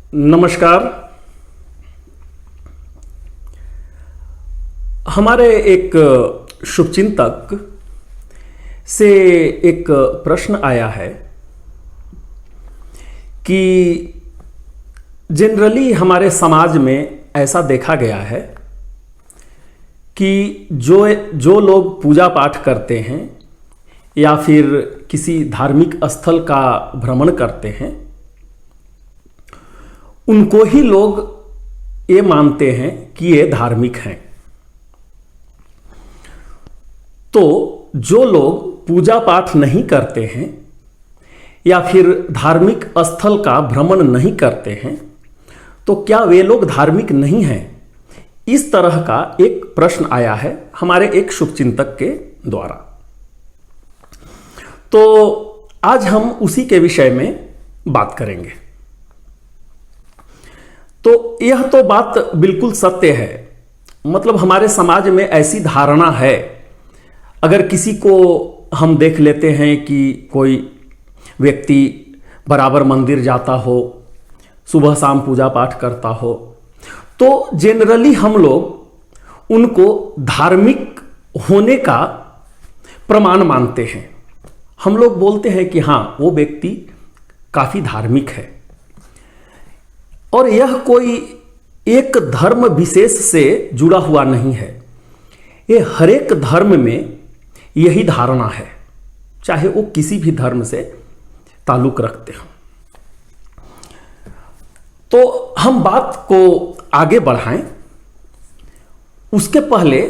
नमस्कार। हमारे एक शुभचिंतक से एक प्रश्न आया है कि जनरली हमारे समाज में ऐसा देखा गया है कि जो लोग पूजा पाठ करते हैं या फिर किसी धार्मिक स्थल का भ्रमण करते हैं, उनको ही लोग ये मानते हैं कि ये धार्मिक हैं। तो जो लोग पूजा पाठ नहीं करते हैं या फिर धार्मिक स्थल का भ्रमण नहीं करते हैं, तो क्या वे लोग धार्मिक नहीं हैं? इस तरह का एक प्रश्न आया है हमारे एक शुभचिंतक के द्वारा। तो आज हम उसी के विषय में बात करेंगे। तो यह तो बात बिल्कुल सत्य है, मतलब हमारे समाज में ऐसी धारणा है। अगर किसी को हम देख लेते हैं कि कोई व्यक्ति बराबर मंदिर जाता हो, सुबह शाम पूजा पाठ करता हो, तो जनरली हम लोग उनको धार्मिक होने का प्रमाण मानते हैं। हम लोग बोलते हैं कि हाँ, वो व्यक्ति काफी धार्मिक है। और यह कोई एक धर्म विशेष से जुड़ा हुआ नहीं है, ये हर एक धर्म में यही धारणा है, चाहे वो किसी भी धर्म से ताल्लुक रखते हो। तो हम बात को आगे बढ़ाएं, उसके पहले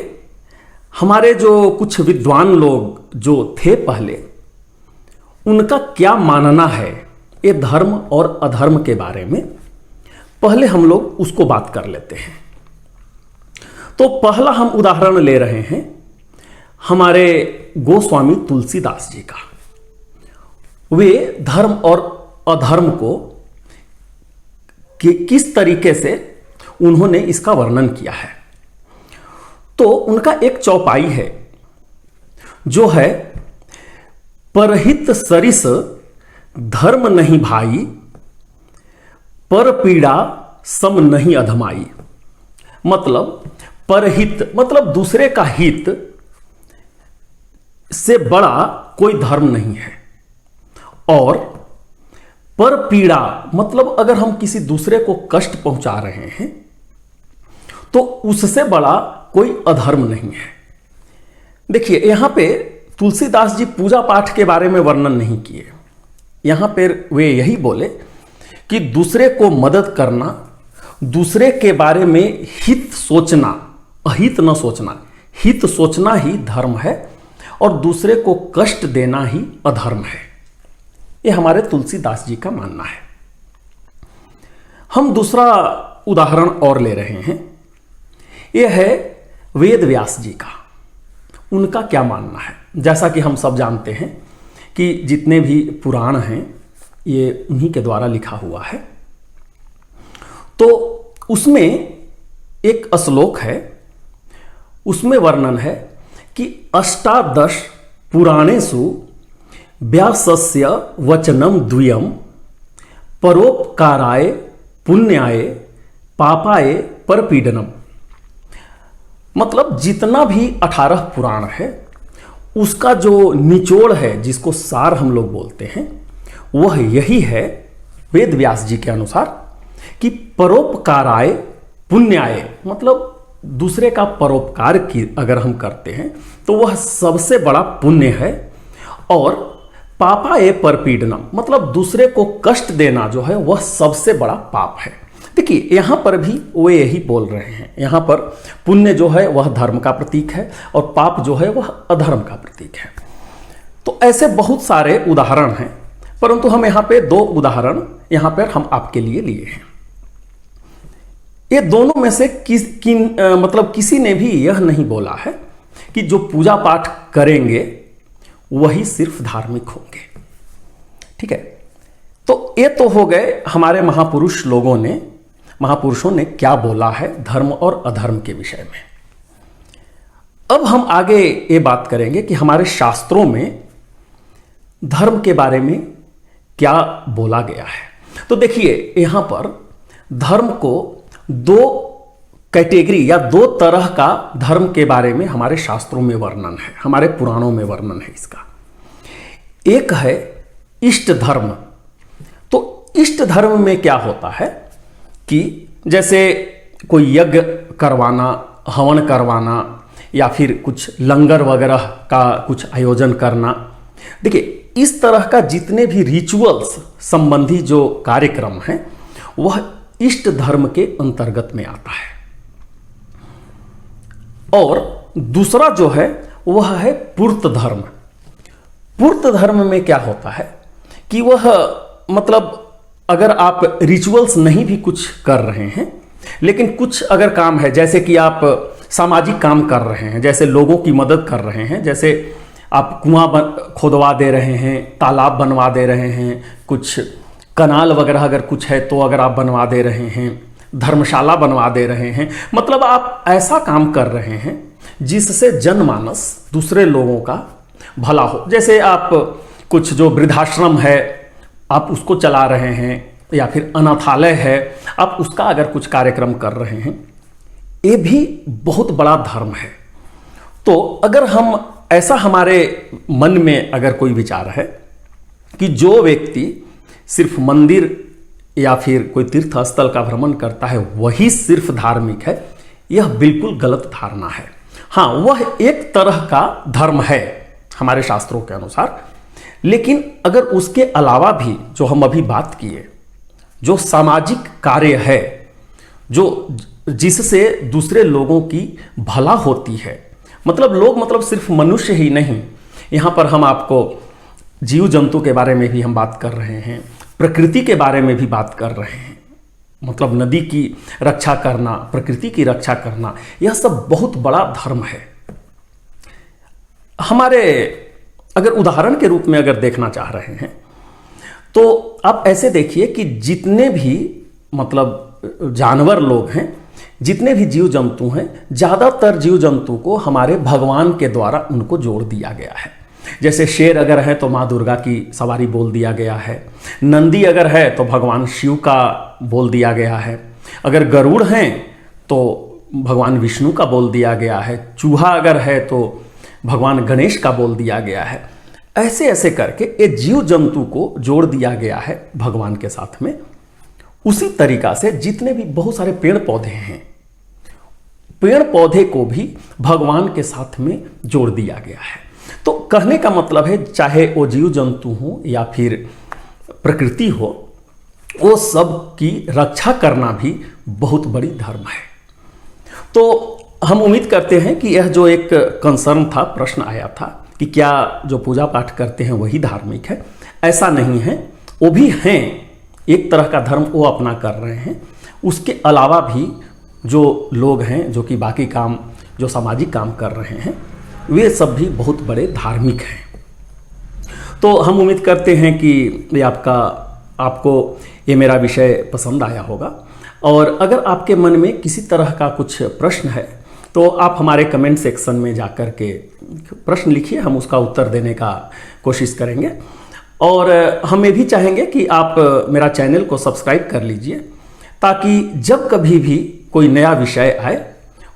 हमारे जो कुछ विद्वान लोग जो थे पहले, उनका क्या मानना है ये धर्म और अधर्म के बारे में, पहले हम लोग उसको बात कर लेते हैं। तो पहला हम उदाहरण ले रहे हैं हमारे गोस्वामी तुलसीदास जी का। वे धर्म और अधर्म को किस तरीके से उन्होंने इसका वर्णन किया है। तो उनका एक चौपाई है जो है, परहित सरिस धर्म नहीं भाई, पर पीड़ा सम नहीं अधमाई। मतलब परहित मतलब दूसरे का हित से बड़ा कोई धर्म नहीं है, और पर पीड़ा मतलब अगर हम किसी दूसरे को कष्ट पहुंचा रहे हैं तो उससे बड़ा कोई अधर्म नहीं है। देखिए, यहां पे तुलसीदास जी पूजा पाठ के बारे में वर्णन नहीं किए। यहां पर वे यही बोले कि दूसरे को मदद करना, दूसरे के बारे में हित सोचना, अहित न सोचना, हित सोचना ही धर्म है, और दूसरे को कष्ट देना ही अधर्म है। यह हमारे तुलसीदास जी का मानना है। हम दूसरा उदाहरण और ले रहे हैं, यह है वेद व्यास जी का। उनका क्या मानना है? जैसा कि हम सब जानते हैं कि जितने भी पुराण हैं ये उन्हीं के द्वारा लिखा हुआ है। तो उसमें एक श्लोक है, उसमें वर्णन है कि अष्टादश पुराणेषु व्यासस्य वचनम द्वयम, परोपकाराय पुण्याय पापाय परपीडनम। मतलब जितना भी 18 पुराण है उसका जो निचोड़ है, जिसको सार हम लोग बोलते हैं, वह यही है वेद व्यास जी के अनुसार कि परोपकाराय पुण्याय, मतलब दूसरे का परोपकार की अगर हम करते हैं तो वह सबसे बड़ा पुण्य है, और पापाय परपीडनम मतलब दूसरे को कष्ट देना जो है वह सबसे बड़ा पाप है। देखिए, यहां पर भी वो यही बोल रहे हैं। यहां पर पुण्य जो है वह धर्म का प्रतीक है, और पाप जो है वह अधर्म का प्रतीक है। तो ऐसे बहुत सारे उदाहरण हैं, परंतु हम यहां पे 2 उदाहरण यहां पर हम आपके लिए लिए हैं। ये दोनों में से मतलब किसी ने भी यह नहीं बोला है कि जो पूजा पाठ करेंगे वही सिर्फ धार्मिक होंगे। ठीक है, तो ये तो हो गए हमारे महापुरुषों ने क्या बोला है धर्म और अधर्म के विषय में। अब हम आगे ये बात करेंगे कि हमारे शास्त्रों में धर्म के बारे में क्या बोला गया है। तो देखिए, यहां पर धर्म को दो कैटेगरी या दो तरह का धर्म के बारे में हमारे शास्त्रों में वर्णन है, हमारे पुराणों में वर्णन है इसका। एक है इष्ट धर्म। तो इष्ट धर्म में क्या होता है कि जैसे कोई यज्ञ करवाना, हवन करवाना, या फिर कुछ लंगर वगैरह का कुछ आयोजन करना। देखिए, इस तरह का जितने भी रिचुअल्स संबंधी जो कार्यक्रम हैं वह इष्ट धर्म के अंतर्गत में आता है। और दूसरा जो है वह है पूर्त धर्म। पूर्त धर्म में क्या होता है कि वह मतलब अगर आप रिचुअल्स नहीं भी कुछ कर रहे हैं, लेकिन कुछ अगर काम है, जैसे कि आप सामाजिक काम कर रहे हैं, जैसे लोगों की मदद कर रहे हैं, जैसे आप कुआं खोदवा दे रहे हैं, तालाब बनवा दे रहे हैं, कुछ कनाल वगैरह अगर कुछ है तो अगर आप बनवा दे रहे हैं, धर्मशाला बनवा दे रहे हैं, मतलब आप ऐसा काम कर रहे हैं जिससे जनमानस, दूसरे लोगों का भला हो। जैसे आप कुछ जो वृद्धाश्रम है आप उसको चला रहे हैं, या फिर अनाथालय है आप उसका अगर कुछ कार्यक्रम कर रहे हैं, ये भी बहुत बड़ा धर्म है। तो अगर हम ऐसा, हमारे मन में अगर कोई विचार है कि जो व्यक्ति सिर्फ मंदिर या फिर कोई तीर्थ स्थल का भ्रमण करता है वही सिर्फ धार्मिक है, यह बिल्कुल गलत धारणा है। हाँ, वह एक तरह का धर्म है हमारे शास्त्रों के अनुसार, लेकिन अगर उसके अलावा भी जो हम अभी बात किए, जो सामाजिक कार्य है, जो जिससे दूसरे लोगों की भला होती है, मतलब लोग, मतलब सिर्फ मनुष्य ही नहीं, यहाँ पर हम आपको जीव जंतु के बारे में भी हम बात कर रहे हैं, प्रकृति के बारे में भी बात कर रहे हैं, मतलब नदी की रक्षा करना, प्रकृति की रक्षा करना, यह सब बहुत बड़ा धर्म है। हमारे अगर उदाहरण के रूप में अगर देखना चाह रहे हैं तो आप ऐसे देखिए कि जितने भी मतलब जानवर लोग हैं, जितने भी जीव जंतु हैं, ज़्यादातर जीव जंतु को हमारे भगवान के द्वारा उनको जोड़ दिया गया है। जैसे शेर अगर है तो माँ दुर्गा की सवारी बोल दिया गया है, नंदी अगर है तो भगवान शिव का बोल दिया गया है, अगर गरुड़ हैं तो भगवान विष्णु का बोल दिया गया है, चूहा अगर है तो भगवान गणेश का बोल दिया गया है। ऐसे ऐसे करके ये जीव जंतु को जोड़ दिया गया है भगवान के साथ में। उसी तरीका से जितने भी बहुत सारे पेड़ पौधे हैं, पेड़ पौधे को भी भगवान के साथ में जोड़ दिया गया है। तो कहने का मतलब है, चाहे वो जीव जंतु हो या फिर प्रकृति हो, वो सब की रक्षा करना भी बहुत बड़ी धर्म है। तो हम उम्मीद करते हैं कि यह जो एक कंसर्न था, प्रश्न आया था कि क्या जो पूजा पाठ करते हैं वही धार्मिक है, ऐसा नहीं है। वो भी हैं, एक तरह का धर्म वो अपना कर रहे हैं। उसके अलावा भी जो लोग हैं जो कि बाकी काम, जो सामाजिक काम कर रहे हैं, वे सब भी बहुत बड़े धार्मिक हैं। तो हम उम्मीद करते हैं कि ये आपको ये मेरा विषय पसंद आया होगा। और अगर आपके मन में किसी तरह का कुछ प्रश्न है तो आप हमारे कमेंट सेक्शन में जाकर के प्रश्न लिखिए, हम उसका उत्तर देने का कोशिश करेंगे। और हम ये भी चाहेंगे कि आप मेरा चैनल को सब्सक्राइब कर लीजिए, ताकि जब कभी भी कोई नया विषय आए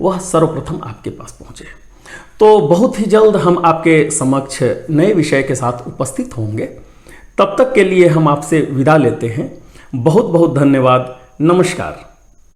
वह सर्वप्रथम आपके पास पहुंचे। तो बहुत ही जल्द हम आपके समक्ष नए विषय के साथ उपस्थित होंगे। तब तक के लिए हम आपसे विदा लेते हैं। बहुत बहुत धन्यवाद। नमस्कार।